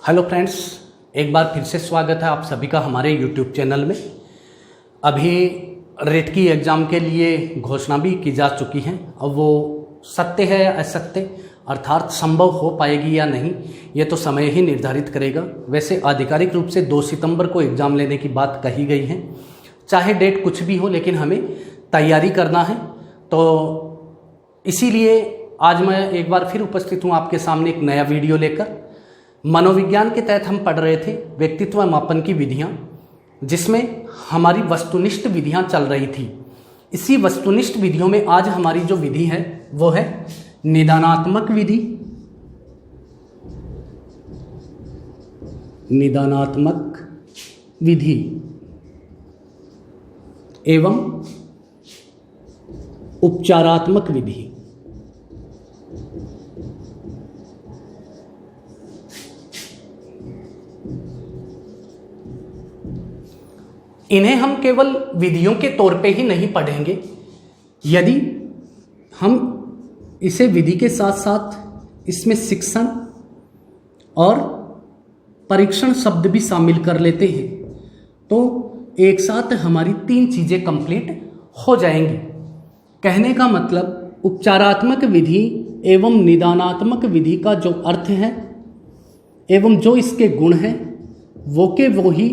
Hello friends, एक बार फिर से स्वागत है आप सभी का हमारे यूट्यूब चैनल में। अभी रेट की एग्ज़ाम के लिए घोषणा भी की जा चुकी है। अब वो सत्य है या असत्य, अर्थात संभव हो पाएगी या नहीं, ये तो समय ही निर्धारित करेगा। वैसे आधिकारिक रूप से 2 सितंबर को एग्ज़ाम लेने की बात कही गई है। चाहे डेट कुछ भी हो, लेकिन हमें तैयारी करना है। तो इसीलिए आज मैं एक बार फिर उपस्थित हूँ आपके सामने एक नया वीडियो लेकर। मनोविज्ञान के तहत हम पढ़ रहे थे व्यक्तित्व मापन की विधियां, जिसमें हमारी वस्तुनिष्ठ विधियां चल रही थी। इसी वस्तुनिष्ठ विधियों में आज हमारी जो विधि है वो है निदानात्मक विधि। निदानात्मक विधि एवं उपचारात्मक विधि। इन्हें हम केवल विधियों के तौर पे ही नहीं पढ़ेंगे। यदि हम इसे विधि के साथ साथ इसमें शिक्षण और परीक्षण शब्द भी शामिल कर लेते हैं तो एक साथ हमारी 3 चीज़ें कंप्लीट हो जाएंगी। कहने का मतलब उपचारात्मक विधि एवं निदानात्मक विधि का जो अर्थ है एवं जो इसके गुण हैं वो के वो ही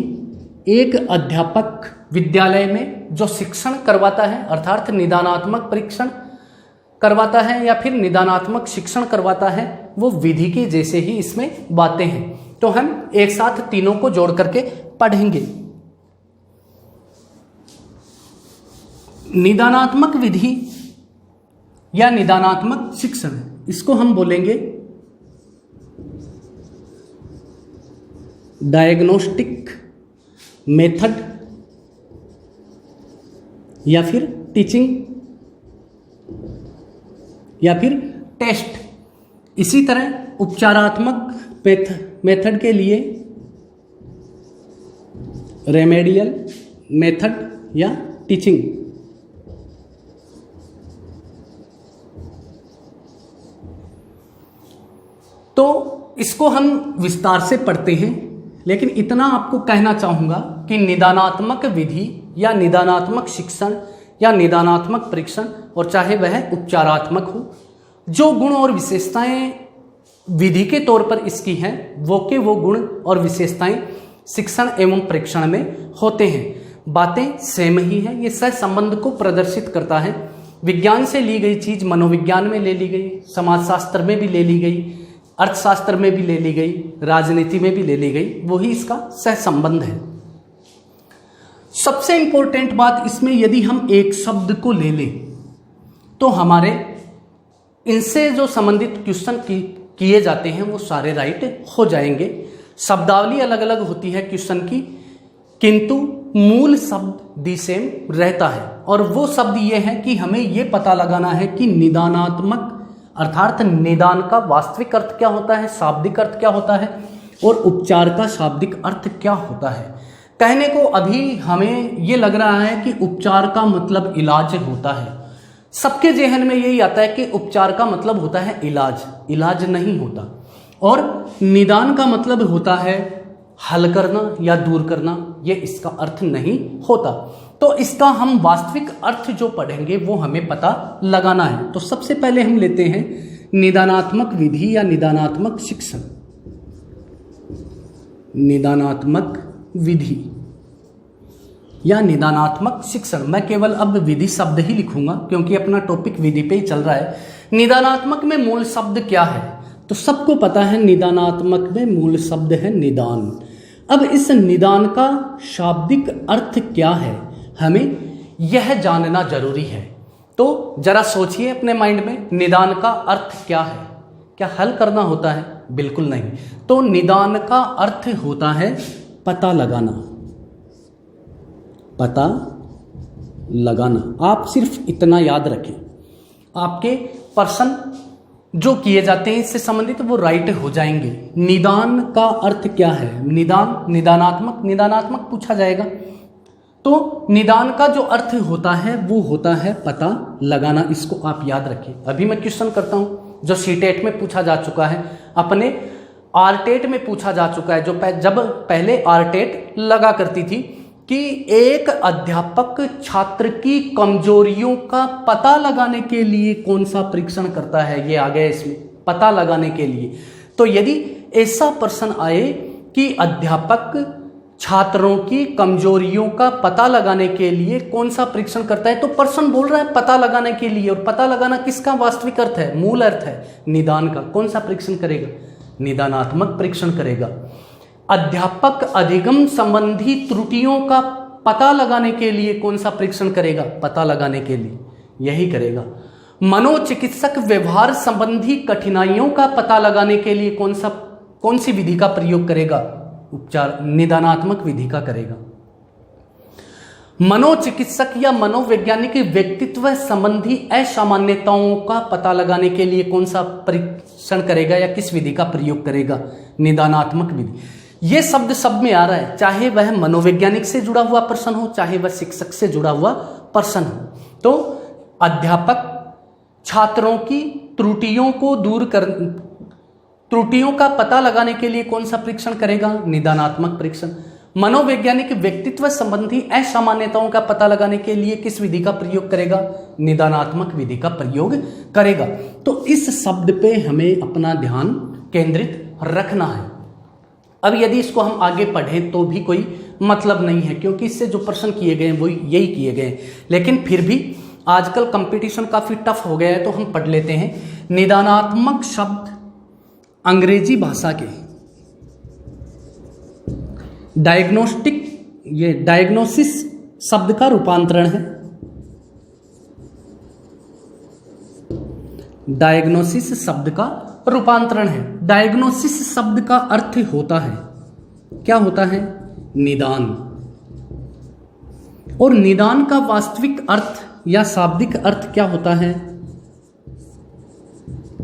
एक अध्यापक विद्यालय में जो शिक्षण करवाता है, अर्थात निदानात्मक परीक्षण करवाता है या फिर निदानात्मक शिक्षण करवाता है, वो विधि के जैसे ही इसमें बातें हैं। तो हम एक साथ तीनों को जोड़ करके पढ़ेंगे। निदानात्मक विधि या निदानात्मक शिक्षण, इसको हम बोलेंगे डायग्नोस्टिक मेथड या फिर टीचिंग या फिर टेस्ट। इसी तरह उपचारात्मक मेथड के लिए रेमेडियल मेथड या टीचिंग। तो इसको हम विस्तार से पढ़ते हैं, लेकिन इतना आपको कहना चाहूँगा कि निदानात्मक विधि या निदानात्मक शिक्षण या निदानात्मक परीक्षण, और चाहे वह उपचारात्मक हो, जो गुण और विशेषताएं विधि के तौर पर इसकी हैं वो के वो गुण और विशेषताएं शिक्षण एवं परीक्षण में होते हैं। बातें सेम ही हैं। ये सहसंबंध को प्रदर्शित करता है। विज्ञान से ली गई चीज़ मनोविज्ञान में ले ली गई, समाजशास्त्र में भी ले ली गई, अर्थशास्त्र में भी ले ली गई, राजनीति में भी ले ली गई। वही इसका सहसंबंध है। सबसे इंपॉर्टेंट बात इसमें, यदि हम एक शब्द को ले लें तो हमारे इनसे जो संबंधित क्वेश्चन किए जाते हैं वो सारे राइट हो जाएंगे। शब्दावली अलग अलग होती है क्वेश्चन की, किंतु मूल शब्द दी सेम रहता है। और वो शब्द ये है कि हमें ये पता लगाना है कि निदानात्मक अर्थात निदान का वास्तविक अर्थ क्या होता है, शाब्दिक अर्थ क्या होता है, और उपचार का शाब्दिक अर्थ क्या होता है। कहने को अभी हमें ये लग रहा है कि उपचार का मतलब इलाज होता है। सबके जहन में यही आता है कि उपचार का मतलब होता है इलाज। इलाज नहीं होता। और निदान का मतलब होता है हल करना या दूर करना। ये इसका अर्थ नहीं होता। तो इसका हम वास्तविक अर्थ जो पढ़ेंगे वो हमें पता लगाना है। तो सबसे पहले हम लेते हैं निदानात्मक विधि या निदानात्मक शिक्षण। निदानात्मक विधि या निदानात्मक शिक्षण, मैं केवल अब विधि शब्द ही लिखूंगा क्योंकि अपना टॉपिक विधि पे ही चल रहा है। निदानात्मक में मूल शब्द क्या है तो सबको पता है, निदानात्मक में मूल शब्द है निदान। अब इस निदान का शाब्दिक अर्थ क्या है हमें यह जानना जरूरी है। तो जरा सोचिए अपने माइंड में, निदान का अर्थ क्या है? क्या हल करना होता है? बिल्कुल नहीं। तो निदान का अर्थ होता है पता लगाना। पता लगाना। आप सिर्फ इतना याद रखें, आपके प्रश्न जो किए जाते हैं इससे संबंधित वो राइट हो जाएंगे। निदान का अर्थ क्या है? निदान, निदानात्मक पूछा जाएगा तो निदान का जो अर्थ होता है वो होता है पता लगाना। इसको आप याद रखें। अभी मैं क्वेश्चन करता हूं जो सीटेट में पूछा जा चुका है। अपने आरटेट में पूछा जा चुका है, जो जब पहले आरटेट लगा करती थी कि एक अध्यापक छात्र की कमजोरियों का पता लगाने के लिए कौन सा परीक्षण करता है, ये आ गया इसमें पता लगाने के लिए। तो यदि ऐसा प्रश्न आए कि अध्यापक छात्रों की कमजोरियों का पता लगाने के लिए कौन सा परीक्षण करता है, तो प्रश्न बोल रहा है पता लगाने के लिए, और पता लगाना किसका वास्तविक अर्थ है, मूल अर्थ है निदान का। कौन सा परीक्षण करेगा, निदानात्मक परीक्षण करेगा। अध्यापक अधिगम संबंधी त्रुटियों का पता लगाने के लिए कौन सा परीक्षण करेगा, पता लगाने के लिए यही करेगा। मनोचिकित्सक व्यवहार संबंधी कठिनाइयों का पता लगाने के लिए कौन सी विधि का प्रयोग करेगा, उपचार निदानात्मक विधि का करेगा। मनोचिकित्सक या मनोवैज्ञानिक व्यक्तित्व संबंधी असामान्यताओं का पता लगाने के लिए कौन सा परीक्षण करेगा या किस विधि का प्रयोग करेगा, निदानात्मक विधि। यह शब्द में आ रहा है, चाहे वह मनोवैज्ञानिक से जुड़ा हुआ प्रश्न हो, चाहे वह शिक्षक से जुड़ा हुआ प्रश्न हो। तो अध्यापक छात्रों की त्रुटियों का पता लगाने के लिए कौन सा परीक्षण करेगा, निदानात्मक परीक्षण। मनोवैज्ञानिक व्यक्तित्व संबंधी असामान्यताओं का पता लगाने के लिए किस विधि का प्रयोग करेगा, निदानात्मक विधि का प्रयोग करेगा। तो इस शब्द पे हमें अपना ध्यान केंद्रित रखना है। अब यदि इसको हम आगे पढ़ें तो भी कोई मतलब नहीं है, क्योंकि इससे जो प्रश्न किए गए हैं वो यही किए गए हैं। लेकिन फिर भी आजकल कंपटीशन काफी टफ हो गया है, तो हम पढ़ लेते हैं। निदानात्मक शब्द अंग्रेजी भाषा के डायग्नोसिस शब्द का रूपांतरण है। डायग्नोसिस शब्द का रूपांतरण है। डायग्नोसिस शब्द का अर्थ होता है, क्या होता है, निदान। और निदान का वास्तविक अर्थ या शाब्दिक अर्थ क्या होता है,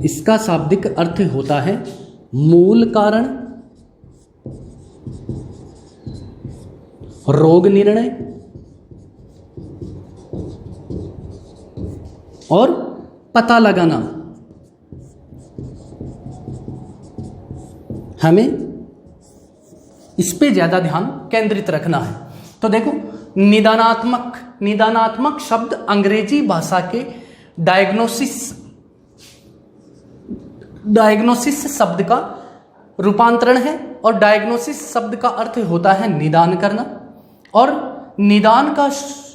इसका शाब्दिक अर्थ होता है मूल कारण, रोग निर्णय और पता लगाना। हमें इस पे ज्यादा ध्यान केंद्रित रखना है। तो देखो, निदानात्मक शब्द अंग्रेजी भाषा के डायग्नोसिस शब्द का रूपांतरण है, और डायग्नोसिस शब्द का अर्थ होता है निदान करना, और निदान का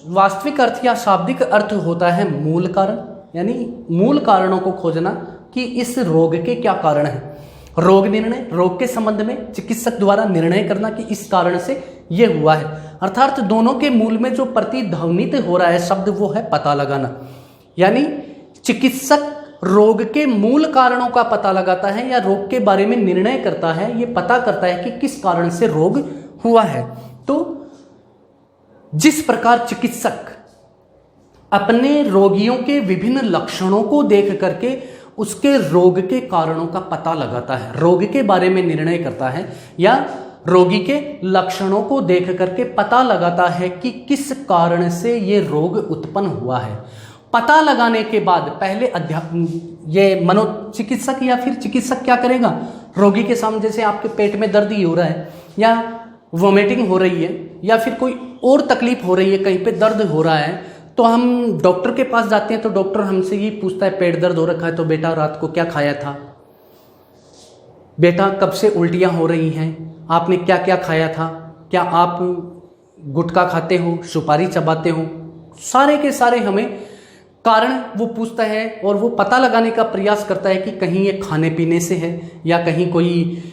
वास्तविक अर्थ या शाब्दिक अर्थ होता है मूल कारण, यानी मूल कारणों को खोजना कि इस रोग के क्या कारण है। रोग निर्णय, रोग के संबंध में चिकित्सक द्वारा निर्णय करना कि इस कारण से यह हुआ है। अर्थात दोनों के मूल में जो प्रतिध्वनित हो रहा है शब्द, वो है पता लगाना। यानी चिकित्सक रोग के मूल कारणों का पता लगाता है या रोग के बारे में निर्णय करता है, ये पता करता है कि किस कारण से रोग हुआ है। तो जिस प्रकार चिकित्सक अपने रोगियों के विभिन्न लक्षणों को देख करके उसके रोग के कारणों का पता लगाता है, रोग के बारे में निर्णय करता है, या रोगी के लक्षणों को देख करके पता लगाता है कि किस कारण से ये रोग उत्पन्न हुआ है। पता लगाने के बाद पहले ये मनोचिकित्सक या फिर चिकित्सक क्या करेगा, रोगी के सामने जैसे आपके पेट में दर्द ही हो रहा है, या वोमिटिंग हो रही है, या फिर कोई और तकलीफ हो रही है, कहीं पे दर्द हो रहा है, तो हम डॉक्टर के पास जाते हैं तो डॉक्टर हमसे ये पूछता है, पेट दर्द हो रखा है तो बेटा रात को क्या खाया था, बेटा कब से उल्टियां हो रही हैं, आपने क्या क्या खाया था, क्या आप गुटखा खाते हो, सुपारी चबाते हो, सारे के सारे हमें कारण वो पूछता है, और वो पता लगाने का प्रयास करता है कि कहीं ये खाने पीने से है या कहीं कोई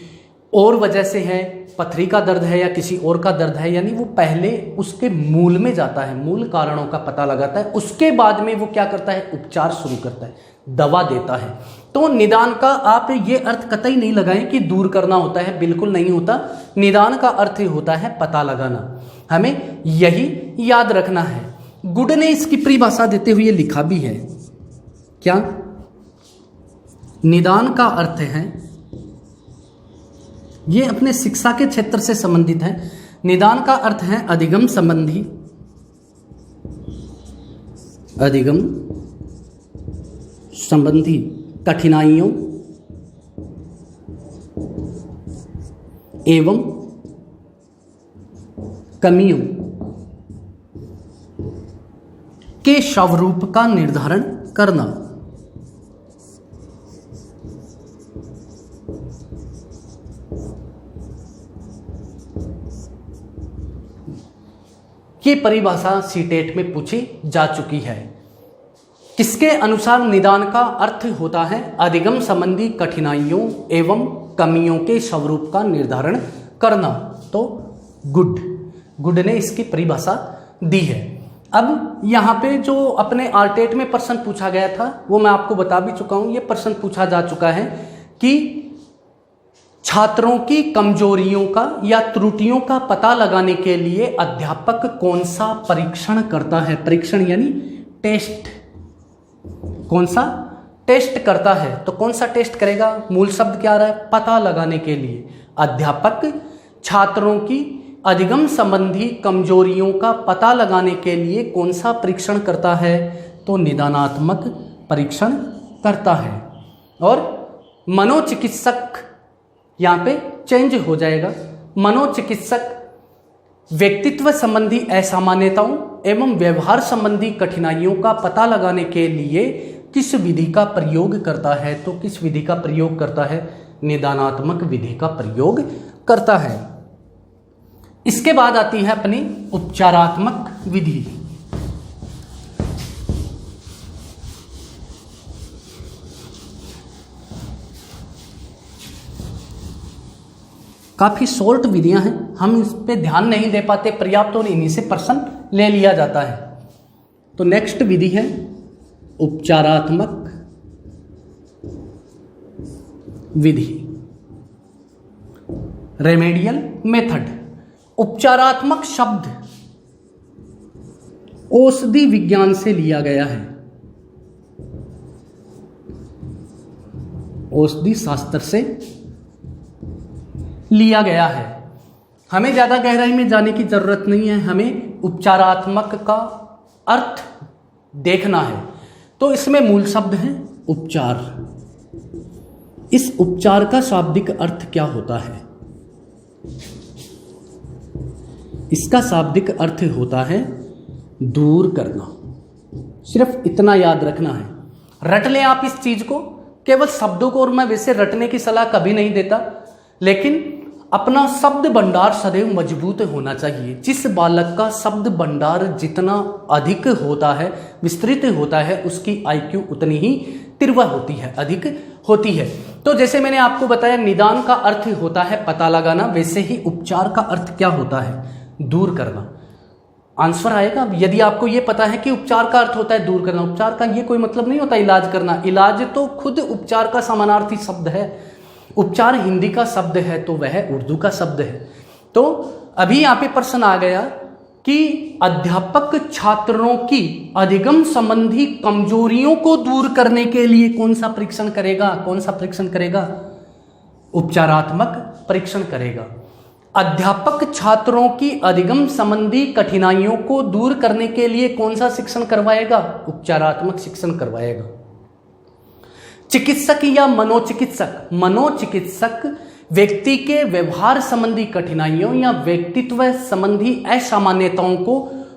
और वजह से है, पथरी का दर्द है या किसी और का दर्द है। यानी वो पहले उसके मूल में जाता है, मूल कारणों का पता लगाता है, उसके बाद में वो क्या करता है, उपचार शुरू करता है, दवा देता है। तो निदान का आप ये अर्थ कतई नहीं लगाएं कि दूर करना होता है, बिल्कुल नहीं होता। निदान का अर्थ होता है पता लगाना, हमें यही याद रखना है। गुड ने इसकी परिभाषा देते हुए लिखा भी है, क्या, निदान का अर्थ है, ये अपने शिक्षा के क्षेत्र से संबंधित है। निदान का अर्थ है अधिगम संबंधी कठिनाइयों एवं कमियों के स्वरूप का निर्धारण करना। ये परिभाषा सीटेट में पूछी जा चुकी है। किसके अनुसार निदान का अर्थ होता है अधिगम संबंधी कठिनाइयों एवं कमियों के स्वरूप का निर्धारण करना। तो गुड ने इसकी परिभाषा दी है। अब यहाँ पे जो अपने आरटेट में प्रश्न पूछा गया था वो मैं आपको बता भी चुका हूँ। ये प्रश्न पूछा जा चुका है कि छात्रों की कमजोरियों का या त्रुटियों का पता लगाने के लिए अध्यापक कौन सा परीक्षण करता है। परीक्षण यानी टेस्ट। कौन सा टेस्ट करता है? तो कौन सा टेस्ट करेगा? मूल शब्द क्या आ रहा है? पता लगाने के लिए। अध्यापक छात्रों की अधिगम संबंधी कमजोरियों का पता लगाने के लिए कौन सा परीक्षण करता है? तो निदानात्मक परीक्षण करता है। और मनोचिकित्सक, यहाँ पे चेंज हो जाएगा, मनोचिकित्सक व्यक्तित्व संबंधी असामान्यताओं एवं व्यवहार संबंधी कठिनाइयों का पता लगाने के लिए किस विधि का प्रयोग करता है? तो किस विधि का प्रयोग करता है? निदानात्मक विधि का प्रयोग करता है। इसके बाद आती है अपनी उपचारात्मक विधि। काफी शॉर्ट विधियां हैं, हम इस पे ध्यान नहीं दे पाते पर्याप्त और इन्हीं से प्रश्न ले लिया जाता है। तो नेक्स्ट विधि है उपचारात्मक विधि, रेमेडियल मेथड। उपचारात्मक शब्द औषधि विज्ञान से लिया गया है, औषधि शास्त्र से लिया गया है। हमें ज्यादा गहराई में जाने की जरूरत नहीं है, हमें उपचारात्मक का अर्थ देखना है। तो इसमें मूल शब्द है उपचार। इस उपचार का शाब्दिक अर्थ क्या होता है? इसका शाब्दिक अर्थ होता है दूर करना। सिर्फ इतना याद रखना है, रट लें आप इस चीज को, केवल शब्दों को। और मैं वैसे रटने की सलाह कभी नहीं देता, लेकिन अपना शब्द भंडार सदैव मजबूत होना चाहिए। जिस बालक का शब्द भंडार जितना अधिक होता है, विस्तृत होता है, उसकी आईक्यू उतनी ही तीव्र होती है, अधिक होती है। तो जैसे मैंने आपको बताया निदान का अर्थ होता है पता लगाना, वैसे ही उपचार का अर्थ क्या होता है? दूर करना। आंसर आएगा यदि आपको यह पता है कि उपचार का अर्थ होता है दूर करना। उपचार का यह कोई मतलब नहीं होता इलाज करना। इलाज तो खुद उपचार का समानार्थी शब्द है। उपचार हिंदी का शब्द है तो वह उर्दू का शब्द है। तो अभी यहाँ पे प्रश्न आ गया कि अध्यापक छात्रों की अधिगम संबंधी कमजोरियों को दूर करने के लिए कौन सा परीक्षण करेगा? कौन सा परीक्षण करेगा? उपचारात्मक परीक्षण करेगा। अध्यापक छात्रों की अधिगम संबंधी कठिनाइयों को दूर करने के लिए कौन सा शिक्षण करवाएगा? उपचारात्मक शिक्षण करवाएगा। चिकित्सक या मनोचिकित्सक, मनोचिकित्सक व्यक्ति के व्यवहार संबंधी कठिनाइयों या व्यक्तित्व संबंधी असामान्यताओं को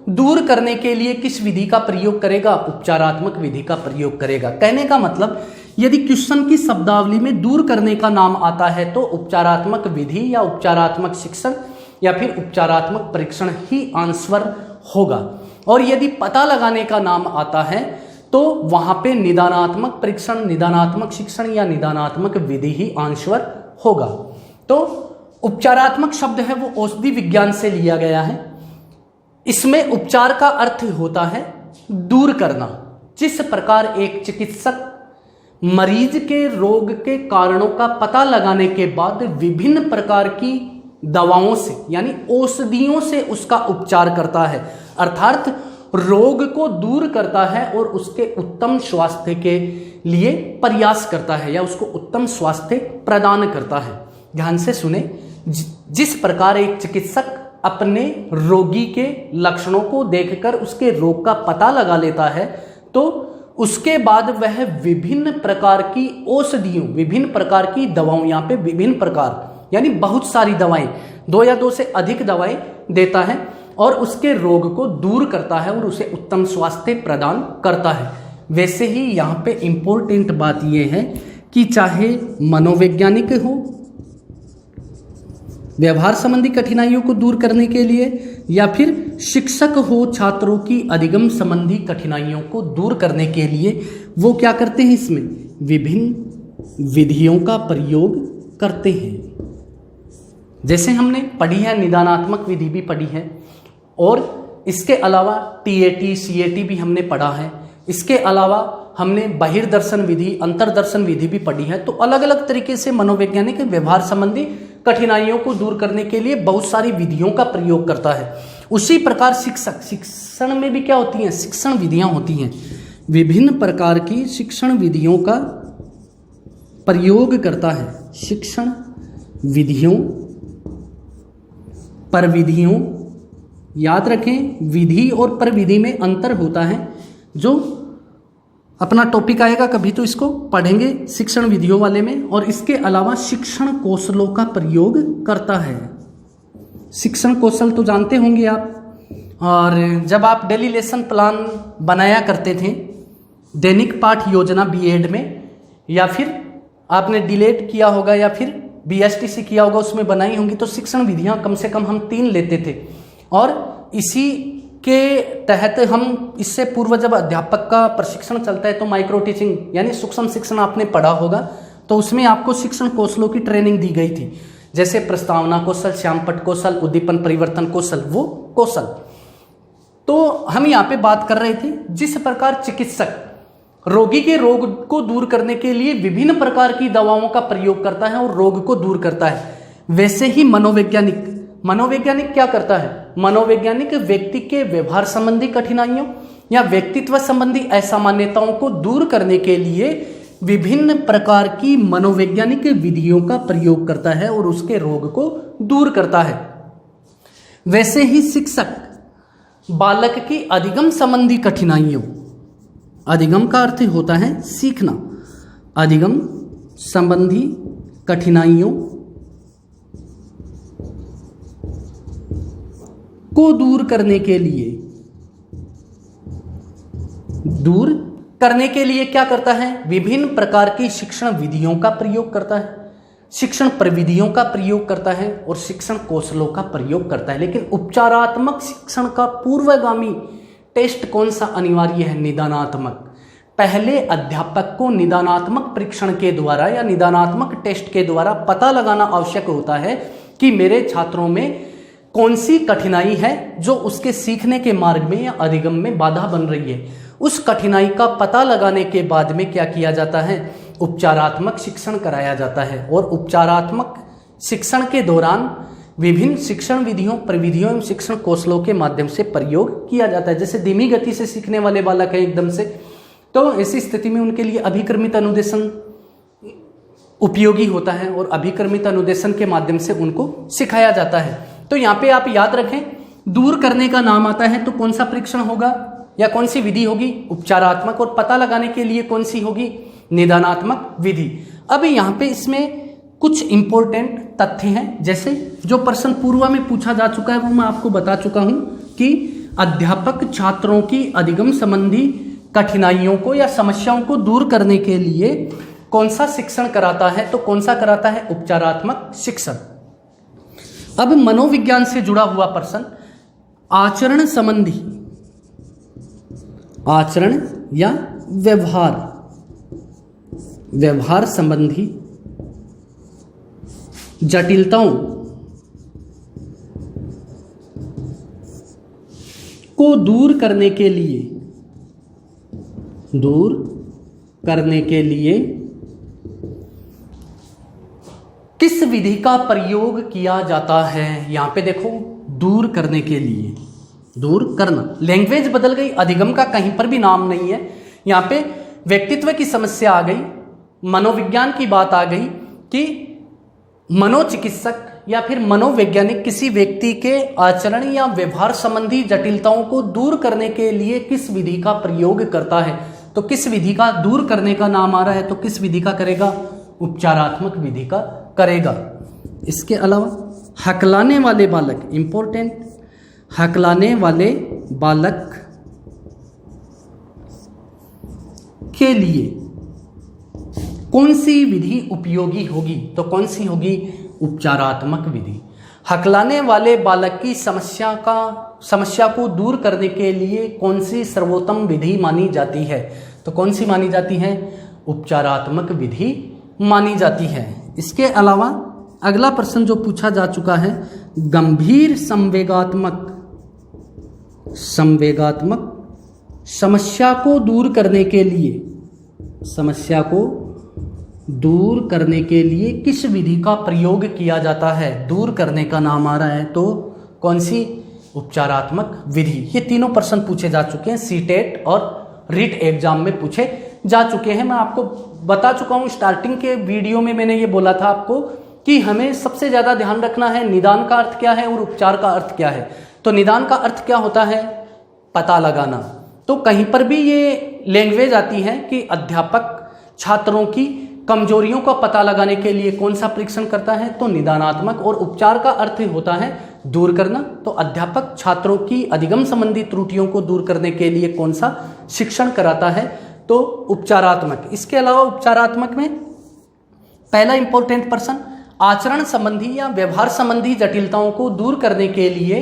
दूर करने के लिए किस विधि का प्रयोग करेगा? उपचारात्मक विधि का प्रयोग करेगा। कहने का मतलब यदि क्वेश्चन की शब्दावली में दूर करने का नाम आता है तो उपचारात्मक विधि या उपचारात्मक शिक्षण या फिर उपचारात्मक परीक्षण ही आंसर होगा। और यदि पता लगाने का नाम आता है तो वहां पे निदानात्मक परीक्षण, निदानात्मक शिक्षण या निदानात्मक विधि ही आंसर होगा। तो उपचारात्मक शब्द है वो औषधि विज्ञान से लिया गया है। इसमें उपचार का अर्थ होता है दूर करना। जिस प्रकार एक चिकित्सक मरीज के रोग के कारणों का पता लगाने के बाद विभिन्न प्रकार की दवाओं से यानी औषधियों से उसका उपचार करता है, अर्थात रोग को दूर करता है और उसके उत्तम स्वास्थ्य के लिए प्रयास करता है या उसको उत्तम स्वास्थ्य प्रदान करता है। ध्यान से सुने, जिस प्रकार एक चिकित्सक अपने रोगी के लक्षणों को देखकर उसके रोग का पता लगा लेता है तो उसके बाद वह विभिन्न प्रकार की औषधियों, विभिन्न प्रकार की दवाओं, यहाँ पे विभिन्न प्रकार यानी बहुत सारी दवाएं, 2 या 2 से अधिक दवाएं देता है और उसके रोग को दूर करता है और उसे उत्तम स्वास्थ्य प्रदान करता है। वैसे ही यहाँ पे इंपॉर्टेंट बात यह है कि चाहे मनोवैज्ञानिक हो, व्यवहार संबंधी कठिनाइयों को दूर करने के लिए, या फिर शिक्षक हो छात्रों की अधिगम संबंधी कठिनाइयों को दूर करने के लिए, वो क्या करते हैं, इसमें विभिन्न विधियों का प्रयोग करते हैं। जैसे हमने पढ़ी है, निदानात्मक विधि भी पढ़ी है और इसके अलावा TAT CAT भी हमने पढ़ा है। इसके अलावा हमने बहिर्दर्शन विधि, अंतर्दर्शन विधि भी पढ़ी है। तो अलग अलग तरीके से मनोवैज्ञानिक व्यवहार संबंधी कठिनाइयों को दूर करने के लिए बहुत सारी विधियों का प्रयोग करता है। उसी प्रकार शिक्षण में भी क्या होती हैं, शिक्षण विधियां होती हैं। विभिन्न प्रकार की शिक्षण विधियों का प्रयोग करता है। शिक्षण विधियों, परविधियों, याद रखें विधि और परविधि में अंतर होता है। जो अपना टॉपिक आएगा कभी तो इसको पढ़ेंगे शिक्षण विधियों वाले में। और इसके अलावा शिक्षण कौशलों का प्रयोग करता है। शिक्षण कौशल तो जानते होंगे आप, और जब आप डेली लेसन प्लान बनाया करते थे, दैनिक पाठ योजना B.Ed में, या फिर आपने डिलेट किया होगा या फिर BSTC किया होगा, उसमें बनाई होंगी, तो शिक्षण विधियां कम से कम हम 3 लेते थे। और इसी के तहत हम, इससे पूर्व जब अध्यापक का प्रशिक्षण चलता है तो माइक्रो टीचिंग यानी सूक्ष्म शिक्षण आपने पढ़ा होगा, तो उसमें आपको शिक्षण कौशलों की ट्रेनिंग दी गई थी। जैसे प्रस्तावना कौशल, श्यामपट्ट कौशल, उद्दीपन परिवर्तन कौशल, वो कौशल। तो हम यहाँ पे बात कर रहे थे जिस प्रकार चिकित्सक रोगी के रोग को दूर करने के लिए विभिन्न प्रकार की दवाओं का प्रयोग करता है और रोग को दूर करता है, वैसे ही मनोवैज्ञानिक क्या करता है? मनोवैज्ञानिक व्यक्ति के व्यवहार संबंधी कठिनाइयों या व्यक्तित्व संबंधी असामान्यताओं को दूर करने के लिए विभिन्न प्रकार की मनोवैज्ञानिक विधियों का प्रयोग करता है और उसके रोग को दूर करता है। वैसे ही शिक्षक बालक की अधिगम संबंधी कठिनाइयों, अधिगम का अर्थ होता है सीखना, अधिगम संबंधी कठिनाइयों को दूर करने के लिए क्या करता है? विभिन्न प्रकार की शिक्षण विधियों का प्रयोग करता है, शिक्षण प्रविधियों का प्रयोग करता है और शिक्षण कौशलों का प्रयोग करता है। लेकिन उपचारात्मक शिक्षण का पूर्वगामी टेस्ट कौन सा अनिवार्य है? निदानात्मक। पहले अध्यापक को निदानात्मक परीक्षण के द्वारा या निदानात्मक टेस्ट के द्वारा पता लगाना आवश्यक होता है कि मेरे छात्रों में कौन सी कठिनाई है जो उसके सीखने के मार्ग में या अधिगम में बाधा बन रही है। उस कठिनाई का पता लगाने के बाद में क्या किया जाता है? उपचारात्मक शिक्षण कराया जाता है। और उपचारात्मक शिक्षण के दौरान विभिन्न शिक्षण विधियों, प्रविधियों एवं शिक्षण कौशलों के माध्यम से प्रयोग किया जाता है। जैसे धीमी गति से सीखने वाले बालक है एकदम से, तो ऐसी स्थिति में उनके लिए अभिक्रमित अनुदेशन उपयोगी होता है और अभिक्रमित अनुदेशन के माध्यम से उनको सिखाया जाता है। तो यहाँ पे आप याद रखें, दूर करने का नाम आता है तो कौन सा परीक्षण होगा या कौन सी विधि होगी? उपचारात्मक। और पता लगाने के लिए कौन सी होगी? निदानात्मक विधि। अब यहाँ पे इसमें कुछ इंपॉर्टेंट तथ्य हैं, जैसे जो प्रश्न पूर्व में पूछा जा चुका है वो मैं आपको बता चुका हूं कि अध्यापक छात्रों की अधिगम संबंधी कठिनाइयों को या समस्याओं को दूर करने के लिए कौन सा शिक्षण कराता है? तो कौन सा कराता है? उपचारात्मक शिक्षण। अब मनोविज्ञान से जुड़ा हुआ प्रश्न, आचरण संबंधी, आचरण या व्यवहार संबंधी जटिलताओं को दूर करने के लिए किस विधि का प्रयोग किया जाता है? यहां पे देखो, दूर करने के लिए, दूर करना, लैंग्वेज बदल गई, अधिगम का कहीं पर भी नाम नहीं है। यहां पे व्यक्तित्व की समस्या आ गई, मनोविज्ञान की बात आ गई कि मनोचिकित्सक या फिर मनोवैज्ञानिक किसी व्यक्ति के आचरण या व्यवहार संबंधी जटिलताओं को दूर करने के लिए किस विधि का प्रयोग करता है। तो किस विधि का दूर करने का नाम आ रहा है, तो किस विधि का करेगा? उपचारात्मक विधि का करेगा। इसके अलावा हकलाने वाले बालक, इंपॉर्टेंट, हकलाने वाले बालक के लिए कौन सी विधि उपयोगी होगी? तो कौन सी होगी? उपचारात्मक विधि। हकलाने वाले बालक की समस्या को दूर करने के लिए कौन सी सर्वोत्तम विधि मानी जाती है? तो कौन सी मानी जाती है? उपचारात्मक विधि मानी जाती है। इसके अलावा अगला प्रश्न जो पूछा जा चुका है, गंभीर संवेगात्मक समस्या को दूर करने के लिए किस विधि का प्रयोग किया जाता है? दूर करने का नाम आ रहा है, तो कौन सी? उपचारात्मक विधि। ये तीनों प्रश्न पूछे जा चुके हैं, सीटेट और रीट एग्जाम में पूछे जा चुके हैं। मैं आपको बता चुका हूं, स्टार्टिंग के वीडियो में मैंने ये बोला था आपको कि हमें सबसे ज्यादा ध्यान रखना है निदान का अर्थ क्या है और उपचार का अर्थ क्या है। तो निदान का अर्थ क्या होता है? पता लगाना। तो कहीं पर भी ये लैंग्वेज आती है कि अध्यापक छात्रों की कमजोरियों का पता लगाने के लिए कौन सा परीक्षण करता है? तो निदानात्मक। और उपचार का अर्थ होता है दूर करना। तो अध्यापक छात्रों की अधिगम संबंधी त्रुटियों को दूर करने के लिए कौन सा शिक्षण कराता है? तो उपचारात्मक। इसके अलावा उपचारात्मक में पहला इंपॉर्टेंट प्रश्न, आचरण संबंधी या व्यवहार संबंधी जटिलताओं को दूर करने के लिए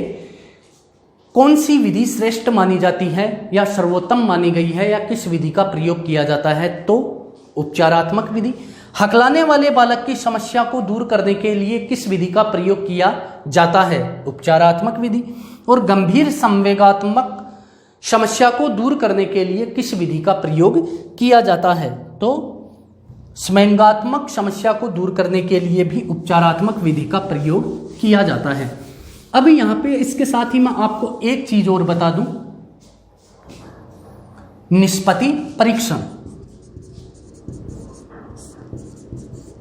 कौन सी विधि श्रेष्ठ मानी जाती है या सर्वोत्तम मानी गई है या किस विधि का प्रयोग किया जाता है? तो उपचारात्मक विधि। हकलाने वाले बालक की समस्या को दूर करने के लिए किस विधि का प्रयोग किया जाता है? उपचारात्मक विधि। और गंभीर संवेगात्मक समस्या को दूर करने के लिए किस विधि का प्रयोग किया जाता है? तो संवेगात्मक समस्या को दूर करने के लिए भी उपचारात्मक विधि का प्रयोग किया जाता है। अभी यहां पे इसके साथ ही मैं आपको एक चीज और बता दूं, निष्पत्ति परीक्षण।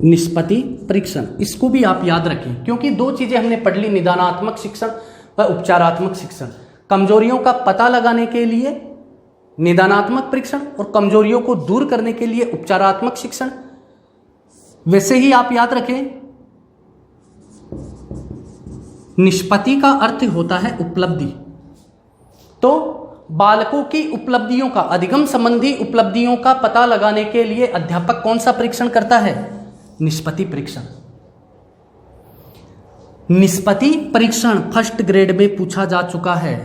निष्पत्ति परीक्षण, इसको भी आप याद रखें, क्योंकि दो चीजें हमने पढ़ ली, निदानात्मक शिक्षण व उपचारात्मक शिक्षण। कमजोरियों का पता लगाने के लिए निदानात्मक परीक्षण और कमजोरियों को दूर करने के लिए उपचारात्मक शिक्षण। वैसे ही आप याद रखें, निष्पत्ति का अर्थ होता है उपलब्धि। तो बालकों की उपलब्धियों का, अधिगम संबंधी उपलब्धियों का पता लगाने के लिए अध्यापक कौन सा परीक्षण करता है? निष्पत्ति परीक्षण। निष्पत्ति परीक्षण फर्स्ट ग्रेड में पूछा जा चुका है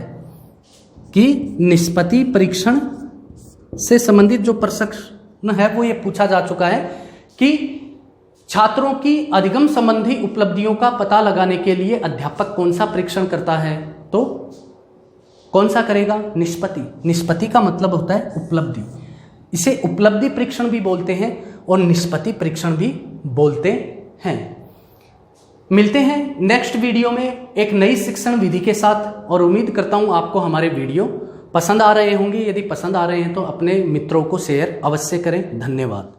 कि निष्पत्ति परीक्षण से संबंधित जो प्रश्न है वो ये पूछा जा चुका है कि छात्रों की अधिगम संबंधी उपलब्धियों का पता लगाने के लिए अध्यापक कौन सा परीक्षण करता है? तो कौन सा करेगा? निष्पत्ति। निष्पत्ति का मतलब होता है उपलब्धि। इसे उपलब्धि परीक्षण भी बोलते हैं और निष्पत्ति परीक्षण भी बोलते हैं। मिलते हैं नेक्स्ट वीडियो में एक नई शिक्षण विधि के साथ, और उम्मीद करता हूं आपको हमारे वीडियो पसंद आ रहे होंगे। यदि पसंद आ रहे हैं तो अपने मित्रों को शेयर अवश्य करें। धन्यवाद।